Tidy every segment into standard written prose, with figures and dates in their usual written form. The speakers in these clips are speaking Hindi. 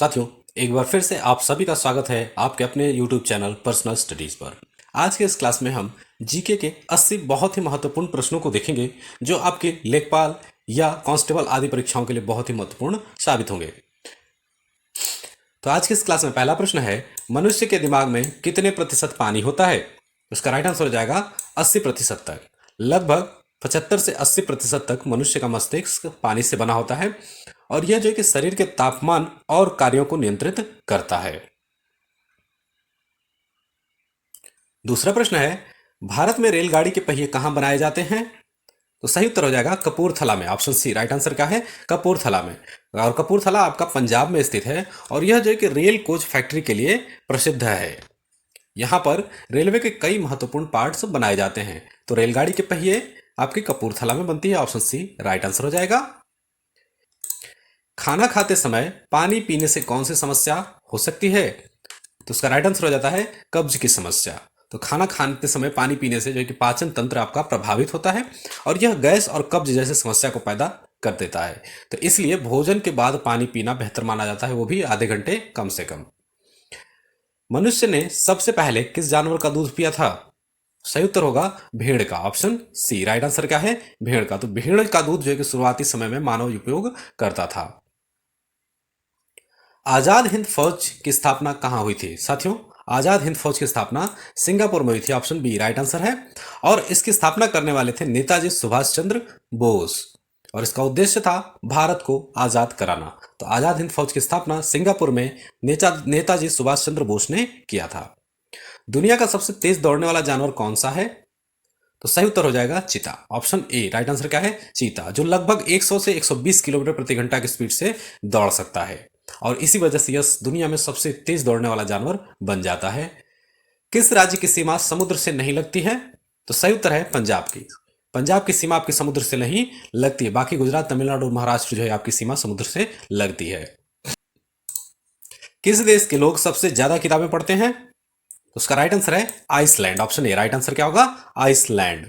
साथियों, एक बार फिर से आप सभी का स्वागत है आपके अपने YouTube चैनल पर्सनल स्टडीज पर। आज के इस क्लास में हम जीके के 80 बहुत ही महत्वपूर्ण प्रश्नों को देखेंगे जो आपके लेखपाल या कांस्टेबल आदि परीक्षाओं के लिए बहुत ही महत्वपूर्ण साबित होंगे। तो आज की इस क्लास में पहला प्रश्न है, मनुष्य के दिमाग में कितने प्रतिशत पानी होता है? उसका राइट आंसर हो जाएगा 80% तक। लगभग 75 से 80% तक मनुष्य का मस्तिष्क पानी से बना होता है और यह जो है कि शरीर के तापमान और कार्यों को नियंत्रित करता है। दूसरा प्रश्न है, भारत में रेलगाड़ी के पहिए कहां बनाए जाते हैं? तो सही उत्तर हो जाएगा कपूरथला में। ऑप्शन सी राइट आंसर क्या है? कपूरथला में। और कपूरथला आपका पंजाब में स्थित है और यह जो है कि रेल कोच फैक्ट्री के लिए प्रसिद्ध है। यहां पर रेलवे के कई महत्वपूर्ण पार्ट्स बनाए जाते हैं। तो रेलगाड़ी के पहिए आपकी कपूरथला में बनती है। ऑप्शन सी राइट आंसर हो जाएगा। खाना खाते समय पानी पीने से कौन सी समस्या हो सकती है? तो उसका राइट आंसर हो जाता है कब्ज की समस्या। तो खाना खाते समय पानी पीने से जो है कि पाचन तंत्र आपका प्रभावित होता है और यह गैस और कब्ज जैसे समस्या को पैदा कर देता है। तो इसलिए भोजन के बाद पानी पीना बेहतर माना जाता है, वो भी आधे घंटे कम से कम। मनुष्य ने सबसे पहले किस जानवर का दूध पिया था? सही उत्तर होगा भेड़ का। ऑप्शन सी राइट आंसर क्या है? भेड़ का। तो भेड़ का दूध जो है कि शुरुआती समय में मानव उपयोग करता था। आजाद हिंद फौज की स्थापना कहां हुई थी? साथियों, आजाद हिंद फौज की स्थापना सिंगापुर में हुई थी। ऑप्शन बी राइट आंसर है। और इसकी स्थापना करने वाले थे नेताजी सुभाष चंद्र बोस और इसका उद्देश्य था भारत को आजाद कराना। तो आजाद हिंद फौज की स्थापना सिंगापुर में नेताजी सुभाष चंद्र बोस ने किया था। दुनिया का सबसे तेज दौड़ने वाला जानवर कौन सा है? तो सही उत्तर हो जाएगा चीता। ऑप्शन ए राइट आंसर क्या है? चीता, जो लगभग 100 से 120 किलोमीटर प्रति घंटा की स्पीड से दौड़ सकता है और इसी वजह से यह दुनिया में सबसे तेज दौड़ने वाला जानवर बन जाता है। किस राज्य की सीमा समुद्र से नहीं लगती है? तो सही उत्तर है पंजाब की। पंजाब की सीमा आपकी समुद्र से नहीं लगती है, बाकी गुजरात, तमिलनाडु और महाराष्ट्र जो है आपकी सीमा समुद्र से लगती है। किस देश के लोग सबसे ज्यादा किताबें पढ़ते हैं? तो उसका राइट आंसर है Iceland. Option A right answer क्या होगा? आइसलैंड।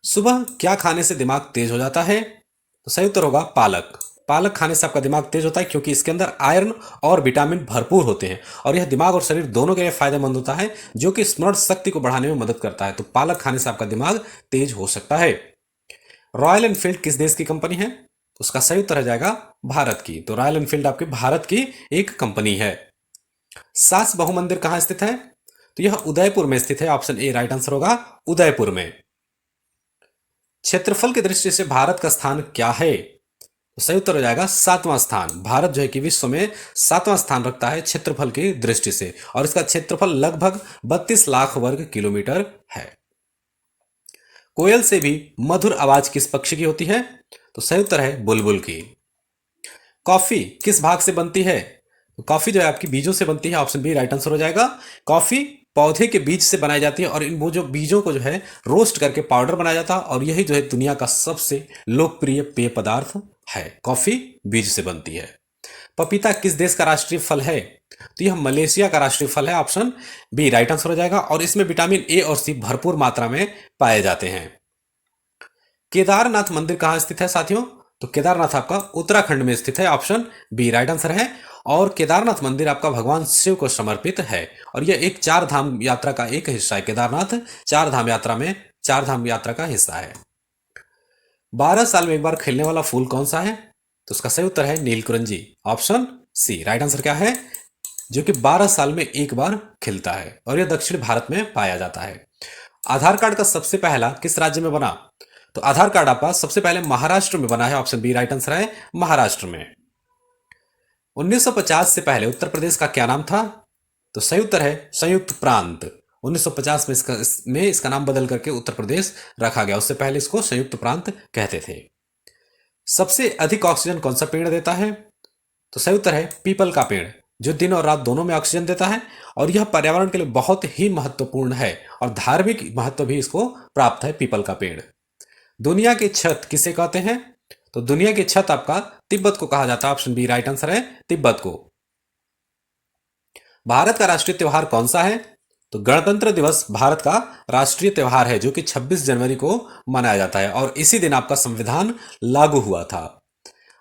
सुबह क्या खाने से दिमाग तेज हो जाता है? तो सही उत्तर होगा पालक। पालक खाने से आपका दिमाग तेज होता है क्योंकि इसके अंदर आयरन और विटामिन भरपूर होते हैं और यह दिमाग और शरीर दोनों के लिए फायदेमंद होता है, जो कि स्मरण शक्ति को बढ़ाने में मदद करता है। तो पालक खाने से आपका दिमाग तेज हो सकता है। रॉयल एनफील्ड किस देश की कंपनी है? उसका सही उत्तर हो जाएगा भारत की। तो रॉयल एनफील्ड आपके भारत की एक कंपनी है। सास बहु मंदिर कहां स्थित है? तो यह उदयपुर में स्थित है। ऑप्शन ए राइट आंसर होगा उदयपुर में। क्षेत्रफल की दृष्टि से भारत का स्थान क्या है? तो सही उत्तर हो जाएगा 7वां स्थान। भारत जो है कि विश्व में 7वां स्थान रखता है क्षेत्रफल की दृष्टि से और इसका क्षेत्रफल लगभग 32 लाख वर्ग किलोमीटर है। कोयल से भी मधुर आवाज किस पक्षी की होती है? तो सही उत्तर है बुलबुल की। कॉफी किस भाग से बनती है? तो कॉफी जो है आपकी बीजों से बनती है। ऑप्शन बी राइट आंसर हो जाएगा। कॉफी पौधे के बीज से बनाई जाती है और इन वो जो बीजों को जो है रोस्ट करके पाउडर बनाया जाता है और यही जो है दुनिया का सबसे लोकप्रिय पेय पदार्थ है। कॉफी बीज से बनती है। पपीता किस देश का राष्ट्रीय फल है? तो यह मलेशिया का राष्ट्रीय फल है। ऑप्शन बी राइट आंसर हो जाएगा और इसमें विटामिन ए और सी भरपूर मात्रा में पाए जाते हैं। केदारनाथ मंदिर कहां स्थित है साथियों? तो केदारनाथ आपका उत्तराखंड में स्थित है। ऑप्शन बी राइट आंसर है। और केदारनाथ मंदिर आपका भगवान शिव को समर्पित है और यह एक चार धाम यात्रा का एक हिस्सा है। केदारनाथ चार धाम यात्रा का हिस्सा है। 12 साल में एक बार खिलने वाला फूल कौन सा है? तो उसका सही उत्तर है नीलकुरंजी। ऑप्शन सी राइट आंसर क्या है? जो कि 12 साल में एक बार खिलता है और यह दक्षिण भारत में पाया जाता है। आधार कार्ड का सबसे पहला किस राज्य में बना? तो आधार कार्ड आपका सबसे पहले महाराष्ट्र में बना है। ऑप्शन बी राइट आंसर है महाराष्ट्र में। 1950 से पहले उत्तर प्रदेश का क्या नाम था? तो सही उत्तर है संयुक्त प्रांत। 1950 में इसका नाम बदल करके उत्तर प्रदेश रखा गया। उससे पहले इसको संयुक्त प्रांत कहते थे। सबसे अधिक ऑक्सीजन कौन सा पेड़ देता है? तो सही उत्तर है पीपल का पेड़, जो दिन और रात दोनों में ऑक्सीजन देता है और यह पर्यावरण के लिए बहुत ही महत्वपूर्ण है और धार्मिक महत्व भी इसको प्राप्त है पीपल का पेड़। दुनिया की छत किसे कहते हैं? तो दुनिया की छत आपका तिब्बत को कहा जाता है। ऑप्शन बी राइट आंसर है तिब्बत को। भारत का राष्ट्रीय त्योहार कौन सा है? तो गणतंत्र दिवस भारत का राष्ट्रीय त्योहार है, जो कि 26 जनवरी को मनाया जाता है और इसी दिन आपका संविधान लागू हुआ था।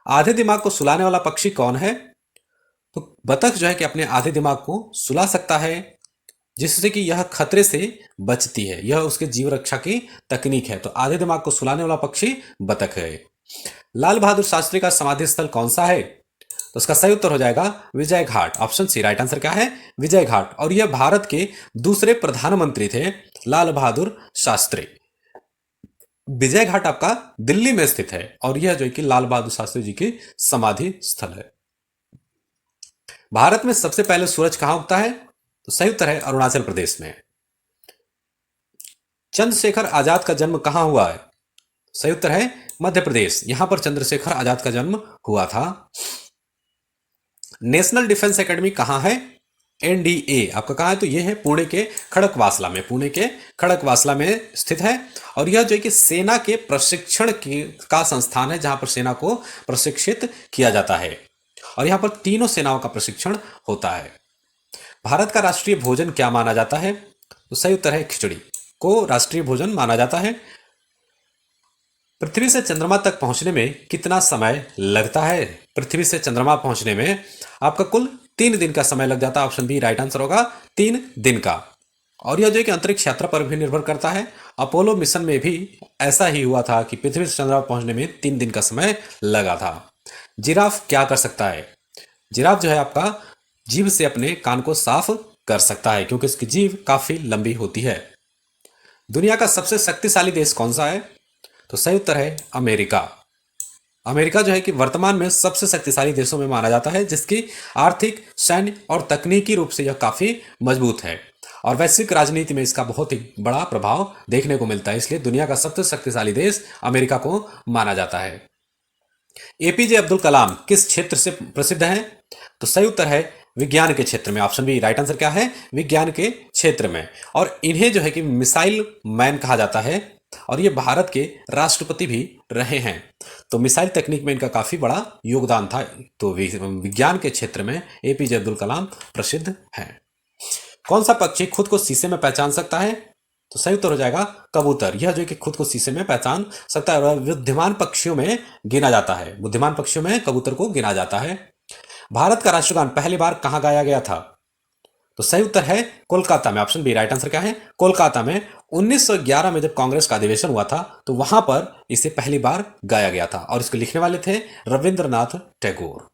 आधे दिमाग को सुलाने वाला पक्षी कौन है? तो बतख जो है कि अपने आधे दिमाग को सुला सकता है, जिससे कि यह खतरे से बचती है। यह उसके जीव रक्षा की तकनीक है। तो आधे दिमाग को सुलाने वाला पक्षी बतख है। लाल बहादुर शास्त्री का समाधि स्थल कौन सा है? तो उसका सही उत्तर हो जाएगा Vijay Ghat. Option C right answer क्या है? विजय घाट। और यह भारत के दूसरे प्रधानमंत्री थे लाल बहादुर शास्त्री। विजय घाट आपका दिल्ली में स्थित है और यह जो है कि लाल बहादुर शास्त्री जी की समाधि स्थल है। भारत में सबसे पहले सूरज कहां उगता है? तो सही उत्तर है अरुणाचल प्रदेश में। चंद्रशेखर आजाद का जन्म कहां हुआ है? सही उत्तर है मध्य प्रदेश। यहां पर चंद्रशेखर आजाद का जन्म हुआ था। नेशनल डिफेंस एकेडमी कहां है? एनडीए आपका कहां है? तो यह है पुणे के खड़कवासला में। पुणे के खड़कवासला में स्थित है और यह जो है कि सेना के प्रशिक्षण का संस्थान है, जहां पर सेना को प्रशिक्षित किया जाता है और यहां पर तीनों सेनाओं का प्रशिक्षण होता है। भारत का राष्ट्रीय भोजन क्या माना जाता है? तो सही उत्तर है खिचड़ी को राष्ट्रीय भोजन माना जाता है। पृथ्वी से चंद्रमा तक पहुंचने में कितना समय लगता है? पृथ्वी से चंद्रमा पहुंचने में आपका कुल 3 दिन का समय लग जाता है। ऑप्शन बी राइट आंसर होगा 3 दिन का। और यह जो है कि अंतरिक्ष यात्रा पर भी निर्भर करता है। अपोलो मिशन में भी ऐसा ही हुआ था कि पृथ्वी से चंद्रमा पहुंचने में 3 दिन का समय लगा था। जिराफ क्या कर सकता है? जिराफ जो है आपका जीभ से अपने कान को साफ कर सकता है, क्योंकि इसकी जीभ काफी लंबी होती है। दुनिया का सबसे शक्तिशाली देश कौन सा है? तो सही उत्तर है अमेरिका। अमेरिका जो है कि वर्तमान में सबसे शक्तिशाली देशों में माना जाता है, जिसकी आर्थिक, सैन्य और तकनीकी रूप से यह काफी मजबूत है और वैश्विक राजनीति में इसका बहुत ही बड़ा प्रभाव देखने को मिलता है। इसलिए दुनिया का सबसे शक्तिशाली देश अमेरिका को माना जाता है। एपीजे अब्दुल कलाम किस क्षेत्र से प्रसिद्ध हैं? तो सही उत्तर है विज्ञान के क्षेत्र में। ऑप्शन बी राइट आंसर क्या है? विज्ञान के क्षेत्र में। और इन्हें जो है कि मिसाइल मैन कहा जाता है और ये भारत के राष्ट्रपति भी रहे हैं। तो मिसाइल तकनीक में इनका काफी बड़ा योगदान था। तो विज्ञान के क्षेत्र में एपीजे अब्दुल कलाम प्रसिद्ध हैं। कौन सा पक्षी खुद को शीशे में पहचान सकता है? तो सही उत्तर हो जाएगा कबूतर। यह जो है कि खुद को शीशे में पहचान सकता है और बुद्धिमान पक्षियों में गिना जाता है। बुद्धिमान पक्षियों में कबूतर को गिना जाता है। भारत का राष्ट्रगान पहली बार कहां गाया गया था? तो सही उत्तर है कोलकाता में। ऑप्शन बी राइट आंसर क्या है? कोलकाता में। 1911 में जब कांग्रेस का अधिवेशन हुआ था तो वहां पर इसे पहली बार गाया गया था और इसको लिखने वाले थे रविंद्रनाथ टैगोर।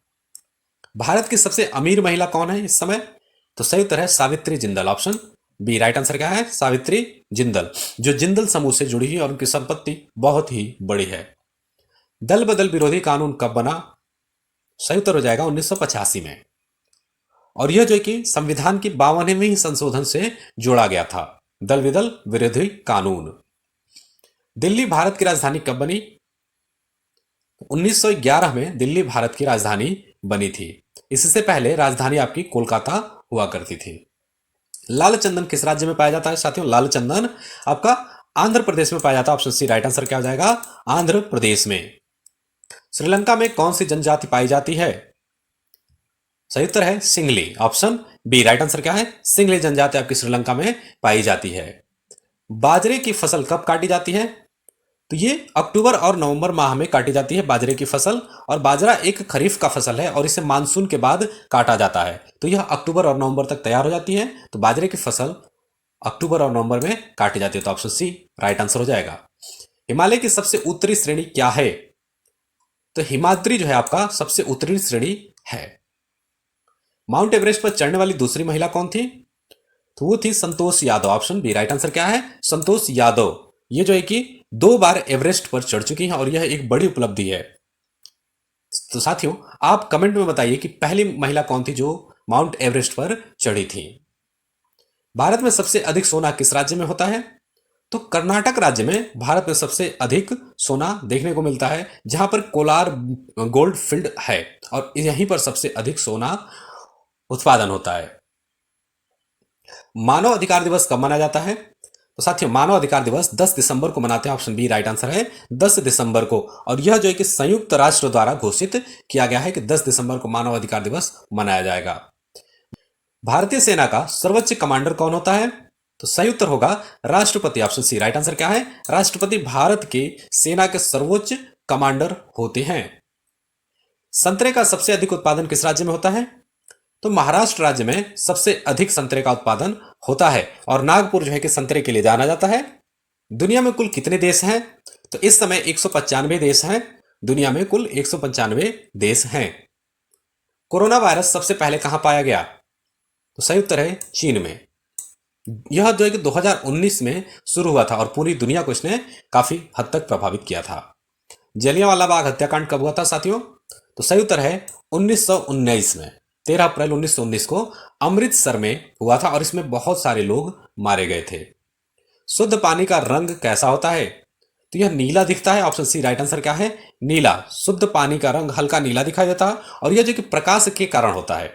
भारत की सबसे अमीर महिला कौन है इस समय? तो सही उत्तर है Savitri Jindal. Option B right answer क्या है? सावित्री जिंदल, जो जिंदल समूह से जुड़ी है और उनकी संपत्ति बहुत ही बड़ी है। दल बदल विरोधी कानून कब बना? सही उत्तर हो जाएगा 1985 में। और यह जो है कि संविधान की 52वें संशोधन से जोड़ा गया था, दल बदल विरोधी कानून। दिल्ली भारत की राजधानी कब बनी? 1911 में दिल्ली भारत की राजधानी बनी थी। इससे पहले राजधानी आपकी कोलकाता हुआ करती थी। लाल चंदन किस राज्य में पाया जाता है साथियों? लाल चंदन आपका आंध्र प्रदेश में पाया जाता है। ऑप्शन सी राइट आंसर क्या हो जाएगा? आंध्र प्रदेश में। श्रीलंका में कौन सी जनजाति पाई जाती है? सही उत्तर है सिंगली। ऑप्शन बी राइट आंसर क्या है? सिंगली जनजाति आपकी श्रीलंका में पाई जाती है। बाजरे की फसल कब काटी जाती है? तो ये अक्टूबर और नवंबर माह में काटी जाती है बाजरे की फसल। और बाजरा एक खरीफ का फसल है और इसे मानसून के बाद काटा जाता है। तो यह अक्टूबर और नवंबर तक तैयार हो जाती है। तो बाजरे की फसल अक्टूबर और नवंबर में काटी जाती है। तो ऑप्शन सी राइट आंसर हो जाएगा। हिमालय की सबसे उत्तरी श्रेणी क्या है? तो हिमाद्री जो है आपका सबसे उत्तरी श्रेणी है। माउंट एवरेस्ट पर चढ़ने वाली दूसरी महिला कौन थी? तो वो थी Santosh Yadav. Option B right answer क्या है? संतोष यादव। ये जो है कि 2 बार एवरेस्ट पर चढ़ चुकी हैं और यह एक बड़ी उपलब्धि है। तो साथियों आप कमेंट में बताइए कि पहली महिला कौन थी जो माउंट एवरेस्ट पर चढ़ी थी। भारत में सबसे अधिक सोना किस राज्य में होता है? तो कर्नाटक राज्य में भारत में सबसे अधिक सोना देखने को मिलता है, जहां पर कोलार गोल्ड फील्ड है और यहीं पर सबसे अधिक सोना उत्पादन होता है। मानव अधिकार दिवस कब मनाया जाता है? तो साथियों मानव अधिकार दिवस 10 दिसंबर को मनाते हैं। ऑप्शन बी राइट आंसर है 10 दिसंबर को। और यह जो है कि संयुक्त राष्ट्र द्वारा घोषित किया गया है कि 10 दिसंबर को मानव अधिकार दिवस मनाया जाएगा। भारतीय सेना का सर्वोच्च कमांडर कौन होता है? तो सही उत्तर होगा राष्ट्रपति। ऑप्शन सी राइट आंसर क्या है? राष्ट्रपति भारत के सेना के सर्वोच्च कमांडर होते हैं। संतरे का सबसे अधिक उत्पादन किस राज्य में होता है? तो महाराष्ट्र राज्य में सबसे अधिक संतरे का उत्पादन होता है और नागपुर जो है कि संतरे के लिए जाना जाता है। दुनिया में कुल कितने देश हैं? तो इस समय 195 देश हैं। दुनिया में कुल 195 देश हैं। कोरोना वायरस सबसे पहले कहां पाया गया? तो सही उत्तर है चीन में। यह जो है कि 2019 में शुरू हुआ था और पूरी दुनिया को इसने काफी हद तक प्रभावित किया था। जलियांवाला बाग हत्याकांड कब हुआ था साथियों? तो सही उत्तर है 1919 में। 13 अप्रैल 1919 को अमृतसर में हुआ था और इसमें बहुत सारे लोग मारे गए थे। शुद्ध पानी का रंग कैसा होता है? तो यह नीला दिखता है। ऑप्शन सी राइट आंसर क्या है? नीला। शुद्ध पानी का रंग हल्का नीला दिखाई देता है और यह जो कि प्रकाश के कारण होता है।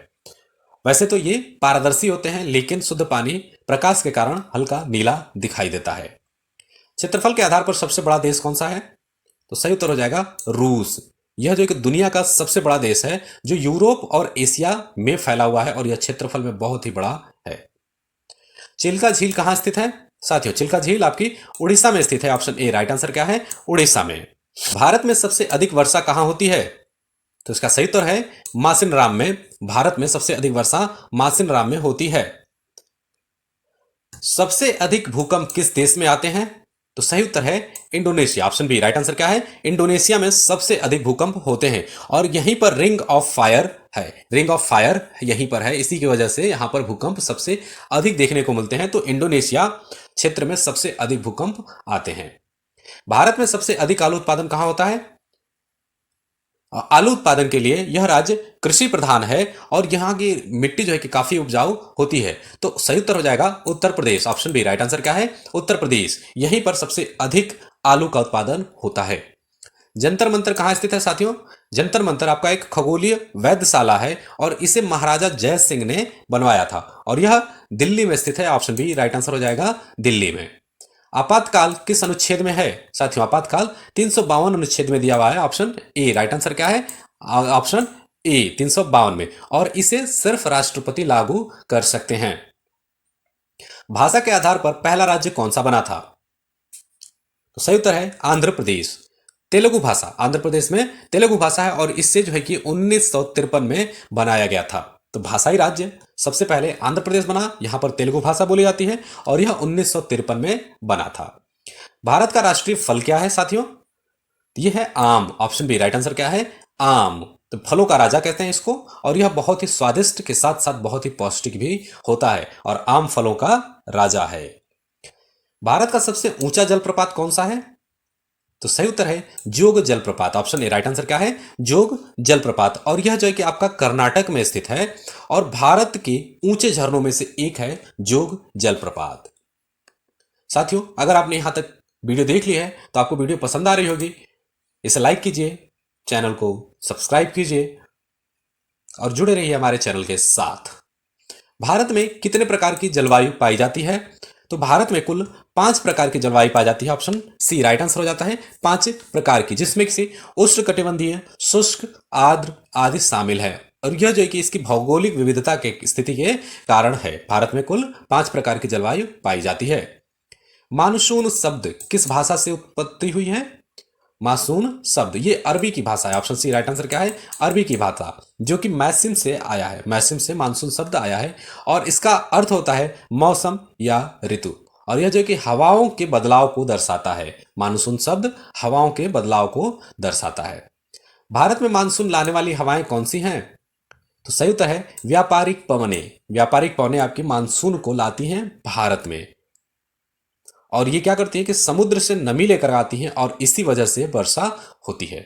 वैसे तो ये पारदर्शी होते हैं लेकिन शुद्ध पानी प्रकाश के कारण हल्का नीला दिखाई देता है। क्षेत्रफल के आधार पर सबसे बड़ा देश कौन सा है? तो सही उत्तर हो जाएगा रूस। यह जो कि दुनिया का सबसे बड़ा देश है जो यूरोप और एशिया में फैला हुआ है और यह क्षेत्रफल में बहुत ही बड़ा है। चिल्का झील कहां स्थित है साथियों? चिल्का झील आपकी उड़ीसा में स्थित है। ऑप्शन ए राइट आंसर क्या है? उड़ीसा में। भारत में सबसे अधिक वर्षा कहां होती है? तो इसका सही उत्तर है मासिनराम में। भारत में सबसे अधिक वर्षा मासिनराम में होती है। सबसे अधिक भूकंप किस देश में आते हैं? तो सही उत्तर है Indonesia. Option B right answer क्या है? इंडोनेशिया में सबसे अधिक भूकंप होते हैं और यहीं पर रिंग ऑफ फायर है। रिंग ऑफ फायर यहीं पर है, इसी की वजह से यहां पर भूकंप सबसे अधिक देखने को मिलते हैं। तो इंडोनेशिया क्षेत्र में सबसे अधिक भूकंप आते हैं। भारत में सबसे अधिक आलू उत्पादन कहां होता है? आलू उत्पादन के लिए यह राज्य कृषि प्रधान है और यहां की मिट्टी जो है कि काफी उपजाऊ होती है। तो सही उत्तर हो जाएगा Uttar Pradesh. Option B right answer क्या है? उत्तर प्रदेश। यहीं पर सबसे अधिक आलू का उत्पादन होता है। जंतर मंतर कहां स्थित है साथियों? जंतर मंतर आपका एक खगोलीय वैधशाला है और इसे महाराजा जय सिंह ने बनवाया था और यह दिल्ली में स्थित है। ऑप्शन बी राइट आंसर हो जाएगा दिल्ली में। आपातकाल किस अनुच्छेद में है साथियों? आपातकाल 352 अनुच्छेद में दिया हुआ है। ऑप्शन ए राइट आंसर क्या है? ऑप्शन ए 352 में। और इसे सिर्फ राष्ट्रपति लागू कर सकते हैं। भाषा के आधार पर पहला राज्य कौन सा बना था? तो सही उत्तर है आंध्र प्रदेश। तेलुगु भाषा आंध्र प्रदेश में तेलुगु भाषा है और इससे जो है कि 1953 में बनाया गया था। तो भाषाई राज्य सबसे पहले आंध्र प्रदेश बना, यहां पर तेलुगु भाषा बोली जाती है और यह 1953 में बना था। भारत का राष्ट्रीय फल क्या है साथियों? यह है आम। ऑप्शन बी राइट आंसर क्या है? आम। तो फलों का राजा कहते हैं इसको और यह बहुत ही स्वादिष्ट के साथ साथ बहुत ही पौष्टिक भी होता है और आम फलों का राजा है। भारत का सबसे ऊंचा जलप्रपात कौन सा है? तो सही उत्तर है जोग जलप्रपात। ऑप्शन ए राइट आंसर क्या है? जोग जलप्रपात। और यह जो है कि आपका कर्नाटक में स्थित है और भारत के ऊंचे झरनों में से एक है जोग जलप्रपात। साथियों अगर आपने यहां तक वीडियो देख ली है तो आपको वीडियो पसंद आ रही होगी। इसे लाइक कीजिए, चैनल को सब्सक्राइब कीजिए और जुड़े रहिए हमारे चैनल के साथ। भारत में कितने प्रकार की जलवायु पाई जाती है? तो भारत में कुल 5 प्रकार की जलवायु पाई जाती है। ऑप्शन सी राइट आंसर हो जाता है 5 प्रकार की, जिसमें से उष्णकटिबंधीय, शुष्क, आर्द्र आदि शामिल है और यह जो है कि इसकी भौगोलिक विविधता के स्थिति के कारण है। भारत में कुल 5 प्रकार की जलवायु पाई जाती है। मानसून शब्द किस भाषा से उत्पत्ति हुई है? मानसून शब्द ये अरबी की भाषा है। ऑप्शन सी राइट आंसर क्या है? अरबी की भाषा, जो कि मैसिम से आया है। मैसिम से मानसून शब्द आया है और इसका अर्थ होता है मौसम या ऋतु और यह जो कि हवाओं के बदलाव को दर्शाता है। मानसून शब्द हवाओं के बदलाव को दर्शाता है। भारत में मानसून लाने वाली हवाएं कौन सी हैं? तो सही उत्तर है व्यापारिक पवनें। व्यापारिक पवनें आपकी मानसून को लाती हैं भारत में और ये क्या करती है कि समुद्र से नमी लेकर आती हैं और इसी वजह से वर्षा होती है।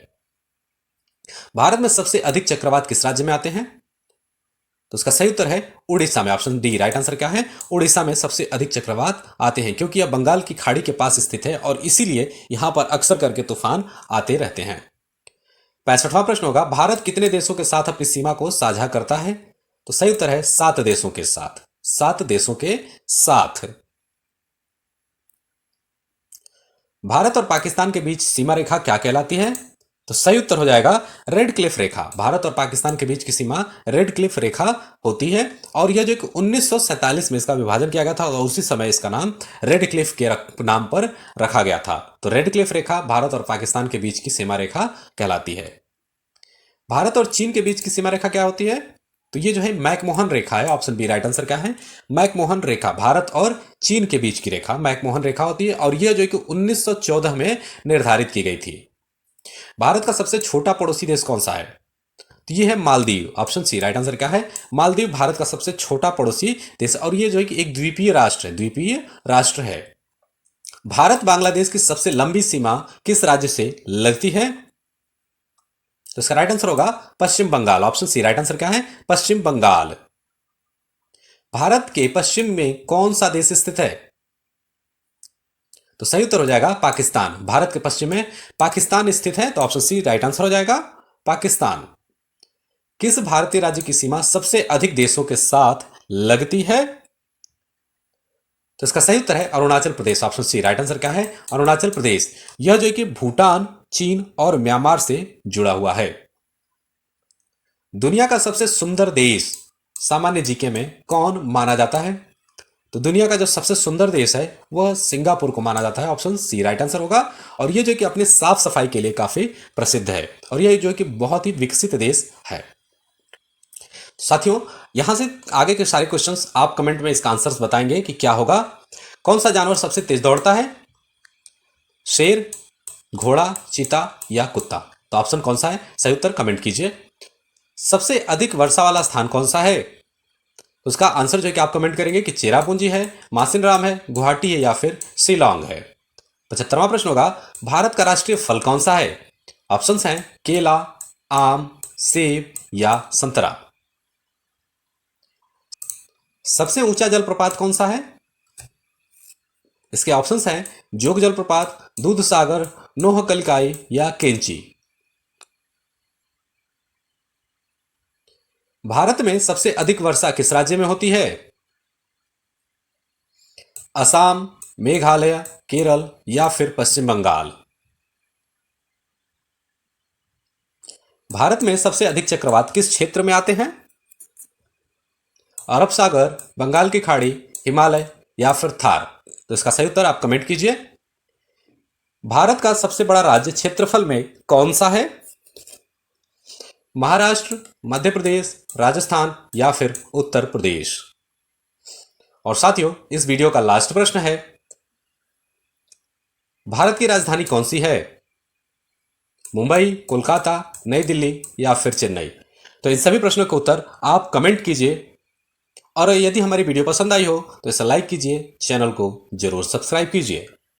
भारत में सबसे अधिक चक्रवात किस राज्य में आते हैं? तो इसका सही उत्तर है उड़ीसा में। ऑप्शन डी राइट आंसर क्या है? उड़ीसा में सबसे अधिक चक्रवात आते हैं क्योंकि यह बंगाल की खाड़ी के पास स्थित है और इसीलिए यहां पर अक्सर करके तूफान आते रहते हैं। 65वां प्रश्न होगा, भारत कितने देशों के साथ अपनी सीमा को साझा करता है? तो सही उत्तर है 7 देशों के साथ। 7 देशों के साथ। भारत और पाकिस्तान के बीच सीमा रेखा क्या कहलाती है? तो सही उत्तर हो जाएगा रेड क्लिफ रेखा। भारत और पाकिस्तान के बीच की सीमा रेड क्लिफ रेखा होती है और यह जो 1947 में इसका विभाजन किया गया था और उसी समय इसका नाम रेड क्लिफ के नाम पर रखा गया था। तो रेड क्लिफ रेखा भारत और पाकिस्तान के बीच की सीमा रेखा कहलाती है। भारत और चीन के बीच की सीमा रेखा क्या होती है? तो ये जो है मैकमोहन रेखा है, ऑप्शन बी राइट आंसर क्या है, मैकमोहन रेखा। भारत और चीन के बीच की रेखा मैकमोहन रेखा होती है और यह जो है कि 1914 में निर्धारित की गई थी। भारत का सबसे छोटा पड़ोसी देश कौन सा है, तो ये है Maldives, option C right answer क्या है, मालदीव भारत का सबसे छोटा पड़ोसी देश और ये जो है कि एक द्वीपीय राष्ट्र है, द्वीपीय राष्ट्र है। भारत बांग्लादेश की सबसे लंबी सीमा किस राज्य से लगती है, तो इसका राइट आंसर होगा Paschim Bangal, option C right answer क्या है, पश्चिम बंगाल। भारत के पश्चिम में कौन सा देश स्थित है, तो सही उत्तर हो जाएगा पाकिस्तान। भारत के पश्चिम में पाकिस्तान स्थित है, तो ऑप्शन सी राइट आंसर हो जाएगा पाकिस्तान। किस भारतीय राज्य की सीमा सबसे अधिक देशों के साथ लगती है, तो इसका सही उत्तर है Arunachal Pradesh, option C right answer क्या है, अरुणाचल प्रदेश। यह जो है कि भूटान, चीन और म्यांमार से जुड़ा हुआ है। दुनिया का सबसे सुंदर देश सामान्य जीके में कौन माना जाता है, तो दुनिया का जो सबसे सुंदर देश है वह सिंगापुर को माना जाता है, ऑप्शन सी राइट आंसर होगा। और यह जो कि अपने साफ सफाई के लिए काफी प्रसिद्ध है और यह जो है कि बहुत ही विकसित देश है। साथियों, यहां से आगे के सारे क्वेश्चंस आप कमेंट में इसका आंसर्स बताएंगे कि क्या होगा। कौन सा जानवर सबसे तेज दौड़ता है, शेर, घोड़ा, चीता या कुत्ता, तो ऑप्शन कौन सा है, सही उत्तर कमेंट कीजिए। सबसे अधिक वर्षा वाला स्थान कौन सा है, उसका आंसर जो है कि आप कमेंट करेंगे कि चेरापूंजी है, मासिनराम है, गुवाहाटी है या फिर शिलोंग है। 75वां प्रश्न होगा, भारत का राष्ट्रीय फल कौन सा है, ऑप्शंस हैं केला, आम, सेब या संतरा। सबसे ऊंचा जलप्रपात कौन सा है, इसके ऑप्शंस हैं जोग जलप्रपात, दूध सागर, नोहकलिकाई या केंची। भारत में सबसे अधिक वर्षा किस राज्य में होती है, असम, मेघालय, केरल या फिर पश्चिम बंगाल। भारत में सबसे अधिक चक्रवात किस क्षेत्र में आते हैं, अरब सागर, बंगाल की खाड़ी, हिमालय या फिर थार, तो इसका सही उत्तर आप कमेंट कीजिए। भारत का सबसे बड़ा राज्य क्षेत्रफल में कौन सा है, महाराष्ट्र, मध्य प्रदेश, राजस्थान या फिर उत्तर प्रदेश। और साथियों, इस वीडियो का लास्ट प्रश्न है, भारत की राजधानी कौन सी है, मुंबई, कोलकाता, नई दिल्ली या फिर चेन्नई। तो इन सभी प्रश्नों के उत्तर आप कमेंट कीजिए और यदि हमारी वीडियो पसंद आई हो तो इसे लाइक कीजिए, चैनल को जरूर सब्सक्राइब कीजिए।